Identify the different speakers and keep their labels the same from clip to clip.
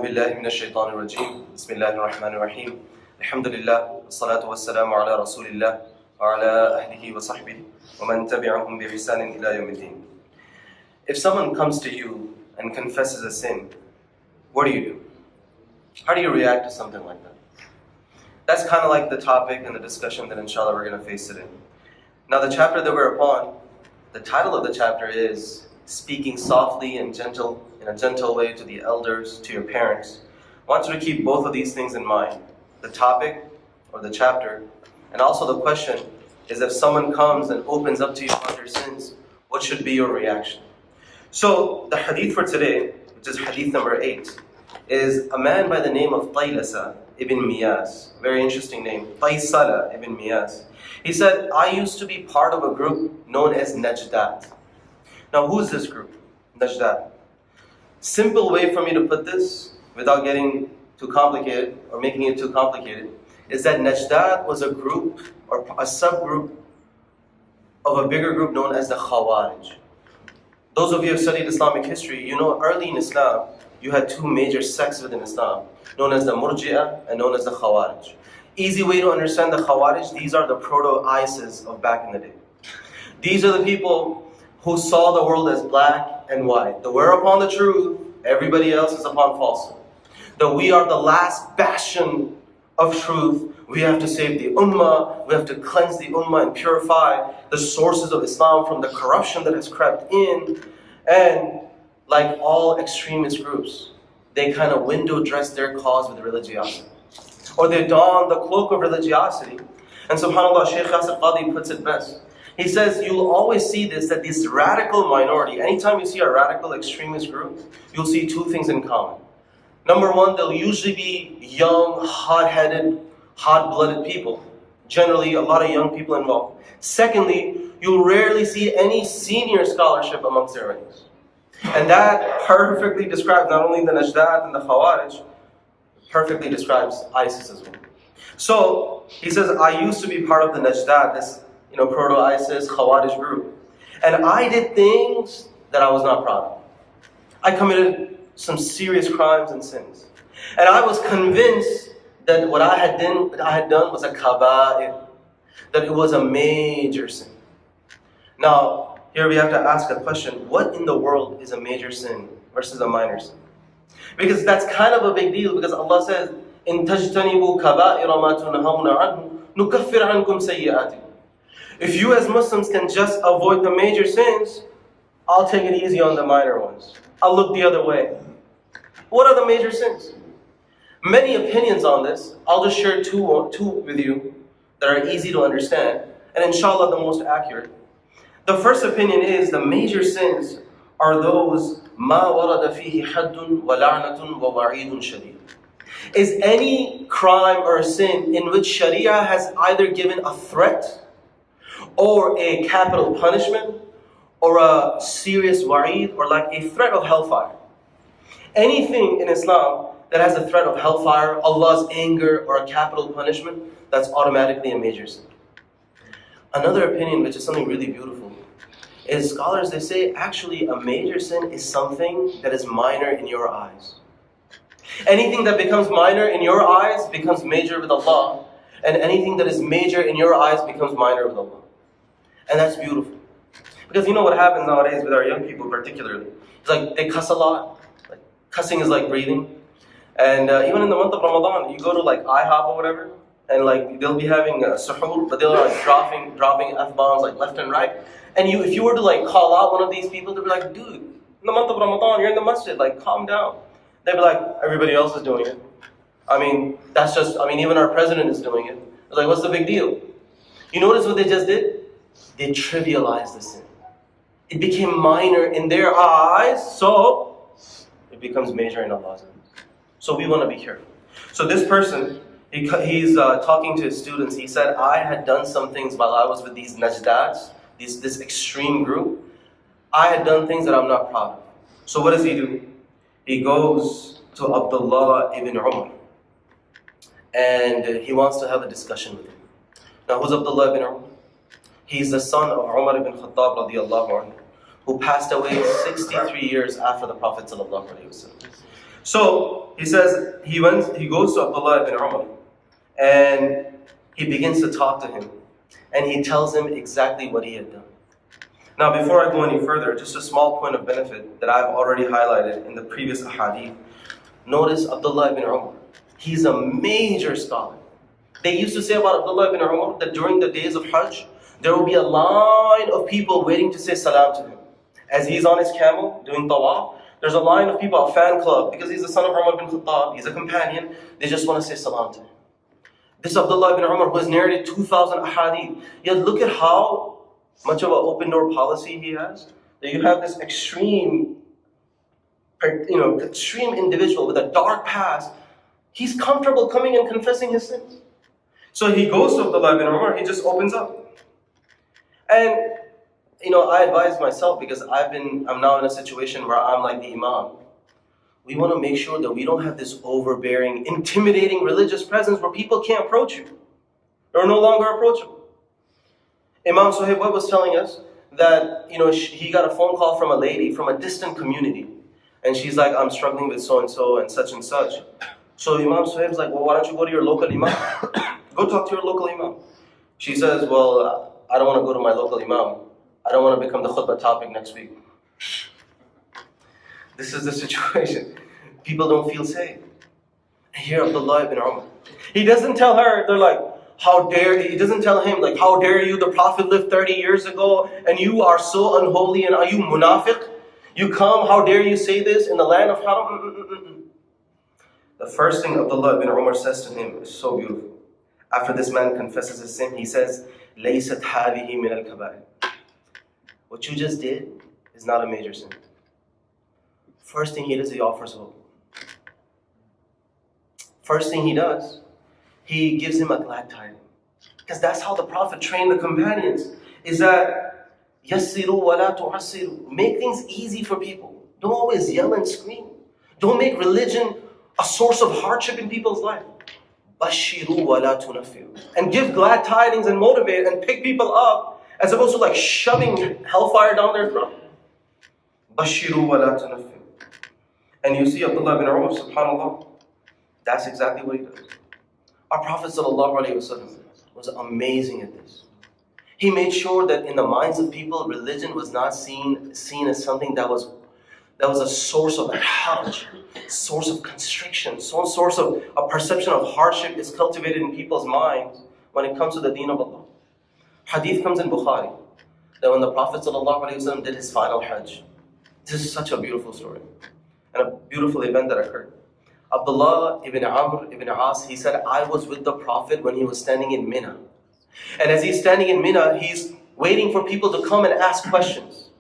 Speaker 1: بالله من الشيطان الرجيم بسم الله الرحمن الرحيم الحمد لله والصلاة والسلام على رسول الله وعلى أهله وصحبه ومن تبعهم بإحسان إلى يوم الدين. If someone comes to you and confesses a sin, what do? How do you react to something like that? That's kind of like the topic and the discussion that inshallah we're going to face today. Now the chapter that we're upon, the title of the chapter is Speaking Softly and Gentle, in a Gentle Way to the Elders, to your Parents. I want you to keep both of these things in mind. The topic or the chapter, and also the question is if someone comes and opens up to you about their sins, what should be your reaction? So the hadith for today, which is hadith number 8, is a man by the name of Taylasa ibn Miyas. Very interesting name, Taysala ibn Miyas. He said, I used to be part of a group known as Najdat. Now who's this group? Najdat. Simple way for me to put this, without getting too complicated or making it too complicated, is that Najdat was a group or a subgroup of a bigger group known as the Khawarij. Those of you who have studied Islamic history, you know early in Islam, you had two major sects within Islam, known as the Murji'ah and known as the Khawarij. Easy way to understand the Khawarij, these are the proto-ISIS of back in the day. These are the people who saw the world as black and white. The we're upon the truth, everybody else is upon falsehood. That we are the last bastion of truth. We have to save the ummah, we have to cleanse the ummah and purify the sources of Islam from the corruption that has crept in. And like all extremist groups, they kind of window dress their cause with religiosity. Or they don the cloak of religiosity. And subhanAllah, Shaykh Yasir Qadi puts it best. He says, you'll always see that this radical minority, anytime you see a radical extremist group, you'll see two things in common. Number one, they'll usually be young, hot-headed, hot-blooded people. Generally, a lot of young people involved. Secondly, you'll rarely see any senior scholarship amongst their ranks. And that perfectly describes not only the Najdat and the Khawarij, perfectly describes ISIS as well. So, he says, I used to be part of the Najdat, this proto-ISIS, Khawarij group. And I did things that I was not proud of. I committed some serious crimes and sins. And I was convinced that what I had done was a kaba'ir, that it was a major sin. Now, here we have to ask a question, what in the world is a major sin versus a minor sin? Because that's kind of a big deal, because Allah says, إِن تَجْتَنِبُوا كَبَائِرَ مَا تُنْهَوْنَ عَنْهُ نُكَفِّرْ عَنْكُمْ سَيِّئَاتِكُمْ. If you as Muslims can just avoid the major sins, I'll take it easy on the minor ones. I'll look the other way. What are the major sins? Many opinions on this. I'll just share two with you that are easy to understand, and inshallah the most accurate. The first opinion is the major sins are those مَا وَرَدَ فِيهِ حَدٌّ وَلَعْنَةٌ وَوَعِيدٌ شَدِيدٌ. Is any crime or sin in which Sharia has either given a threat or a capital punishment, or a serious wa'id, or like a threat of hellfire. Anything in Islam that has a threat of hellfire, Allah's anger, or a capital punishment, that's automatically a major sin. Another opinion, which is something really beautiful, is scholars, they say, actually a major sin is something that is minor in your eyes. Anything that becomes minor in your eyes becomes major with Allah, and anything that is major in your eyes becomes minor with Allah. And that's beautiful. Because you know what happens nowadays with our young people particularly? It's like they cuss a lot. Like cussing is like breathing. And even in the month of Ramadan, you go to like IHOP or whatever, and like they'll be having suhoor, but they're like dropping F-bombs like left and right. And if you were to like call out one of these people, they'd be like, dude, in the month of Ramadan, you're in the masjid, like calm down. They'd be like, everybody else is doing it. Even our president is doing it. It's like, what's the big deal? You notice what they just did? They trivialized the sin. It became minor in their eyes, so it becomes major in Allah's eyes. So we want to be careful. So this person, he's talking to his students. He said, I had done some things while I was with these Najdats, this extreme group. I had done things that I'm not proud of. So what does he do? He goes to Abdullah ibn Umar, and he wants to have a discussion with him. Now who's Abdullah ibn Umar? He's the son of Umar ibn Khattab radiallahu anhu, who passed away 63 years after the Prophet sallallahu alaihi wasallam. So he says, he goes to Abdullah ibn Umar and he begins to talk to him. And he tells him exactly what he had done. Now, before I go any further, just a small point of benefit that I've already highlighted in the previous Hadith. Notice Abdullah ibn Umar. He's a major scholar. They used to say about Abdullah ibn Umar that during the days of Hajj, there will be a line of people waiting to say salam to him. As he's on his camel doing tawaf, there's a line of people, a fan club, because he's the son of Umar bin Khattab, he's a companion, they just want to say salam to him. This Abdullah ibn Umar who has narrated 2,000 ahadith, yet look at how much of an open door policy he has. That you have this extreme individual with a dark past, he's comfortable coming and confessing his sins. So he goes to Abdullah ibn Umar, he just opens up. And I advise myself because I'm now in a situation where I'm like the Imam. We want to make sure that we don't have this overbearing, intimidating religious presence where people can't approach you. They're no longer approachable. Imam Suhaib was telling us that he got a phone call from a lady from a distant community. And she's like, I'm struggling with so-and-so and such and such. So Imam Suhaib's like, well, why don't you go to your local Imam? Go talk to your local Imam. She says, well, I don't want to go to my local Imam. I don't want to become the khutbah topic next week. This is the situation. People don't feel safe. And here Abdullah ibn Umar. He doesn't tell her, they're like, how dare he doesn't tell him, like, how dare you, the Prophet lived 30 years ago and you are so unholy and are you munafiq? You come, how dare you say this in the land of haram? The first thing Abdullah ibn Umar says to him is so beautiful. After this man confesses his sin, he says, لَيْسَتْ هَذِهِ مِنَ الْكَبَائِرِ. What you just did is not a major sin. First thing he does, he offers hope. First thing he does, he gives him a glad tidings. Because that's how the Prophet trained the companions. Is that, يَسِّرُوا وَلَا تُعَسِّرُوا. Make things easy for people. Don't always yell and scream. Don't make religion a source of hardship in people's life. بَشِّرُوا وَلَا تُنَفِّرُوا. And give glad tidings and motivate and pick people up as opposed to like shoving hellfire down their throat. بَشِّرُوا وَلَا تُنَفِّرُوا. And you see Abdullah ibn Umar, subhanAllah, that's exactly what he does. Our Prophet ﷺ was amazing at this. He made sure that in the minds of people, religion was not seen as something that was a source of haraj, source of constriction, source of a perception of hardship is cultivated in people's minds when it comes to the deen of Allah. Hadith comes in Bukhari that when the Prophet ﷺ did his final Hajj, this is such a beautiful story and a beautiful event that occurred. Abdullah ibn Amr ibn As, he said, I was with the Prophet when he was standing in Mina. And as he's standing in Mina, he's waiting for people to come and ask questions.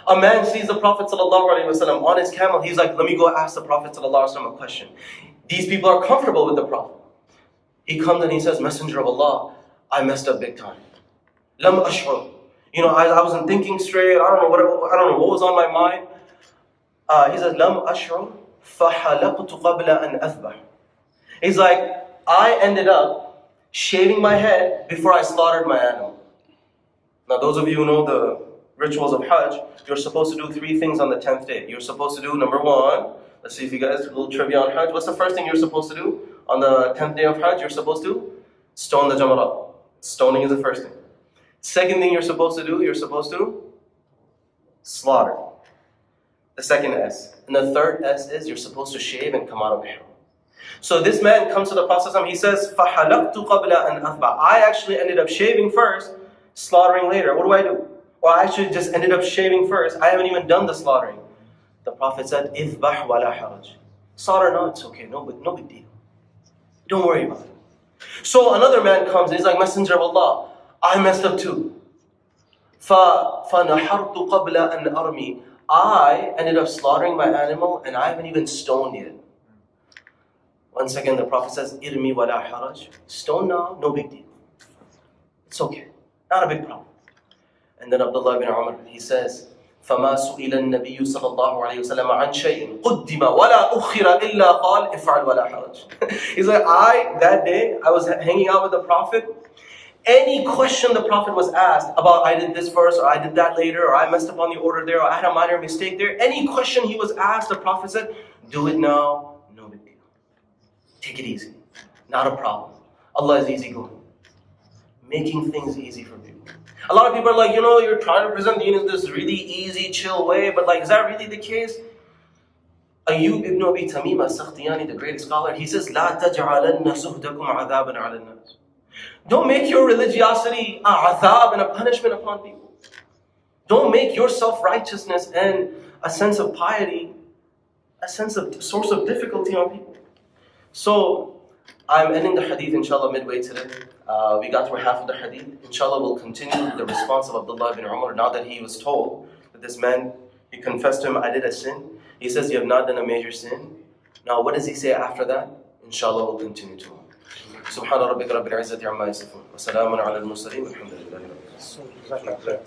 Speaker 1: A man sees the Prophet ﷺ on his camel. He's like, let me go ask the Prophet ﷺ a question. These people are comfortable with the Prophet. He comes and he says, Messenger of Allah, I messed up big time. Lam ash'ur. I wasn't thinking straight. I don't know what was on my mind. He says, Lam ash'ur fahalaqtu qabla an athbah. He's like, I ended up shaving my head before I slaughtered my animal. Now, those of you who know the rituals of Hajj, you're supposed to do 3 things on the 10th day. You're supposed to do, number 1, let's see if you guys do a little trivia on Hajj. What's the first thing you're supposed to do on the 10th day of Hajj? You're supposed to stone the Jamarat. Stoning is the first thing. Second thing you're supposed to do, slaughter. The second S. And the third S is you're supposed to shave and come out of ihram. So this man comes to the Prophet, he says, فَحَلَقْتُ قَبْلَ أَنْ أَثْبَعَ. I actually ended up shaving first, slaughtering later. What do? Well, I actually just ended up shaving first. I haven't even done the slaughtering. The Prophet said, إِذْبَحْ وَلَا حَرَجْ. Slaughter, no, it's okay, no big deal. Don't worry about it. So another man comes and he's like, Messenger of Allah, I messed up too. فَنَحَرْتُ قَبْلَ أَنْ أَرْمِي. I ended up slaughtering my animal and I haven't even stoned yet. Once again, the Prophet says, إِرْمِي وَلَا حَرَجْ. Stone now, no big deal. It's okay, not a big problem. And then Abdullah ibn Umar, he says, فَمَا سُئِلَ النَّبِيُّ صَلَى اللَّهُ عَلَيْهِ وَسَلَّمَ عَنْ شَيْءٍ قُدِّمَ وَلَا أُخِّرَ إِلَّا قَالْ إِفْعَلْ وَلَا حَرَجْ. He's like, that day, I was hanging out with the Prophet. Any question the Prophet was asked about, I did this first, or I did that later, or I messed up on the order there, or I had a minor mistake there, any question he was asked, the Prophet said, do it now, Take it easy. Not a problem. Allah is easygoing. Making things easy for people. A lot of people are like, you're trying to present deen in this really easy, chill way, but is that really the case? Ayyub ibn Abi Tamim al-Sakhtiyani, the great scholar, he says, لا تجعلن زهدكم عذابا على الناس. Don't make your religiosity a azab and a punishment upon people. Don't make your self-righteousness and a sense of piety a source of difficulty on people. So, I'm ending the hadith, inshallah, midway today. We got through half of the hadith. Inshallah, we'll continue the response of Abdullah ibn Umar. Now that he was told that this man, he confessed to him, I did a sin. He says, you have not done a major sin. Now, what does he say after that? Inshallah, we'll continue to. Subhana rabbika rabbil izzati amma yasifun. Wa salamun ala al-mursaleen. Walhamdulillahi rabbil alamin.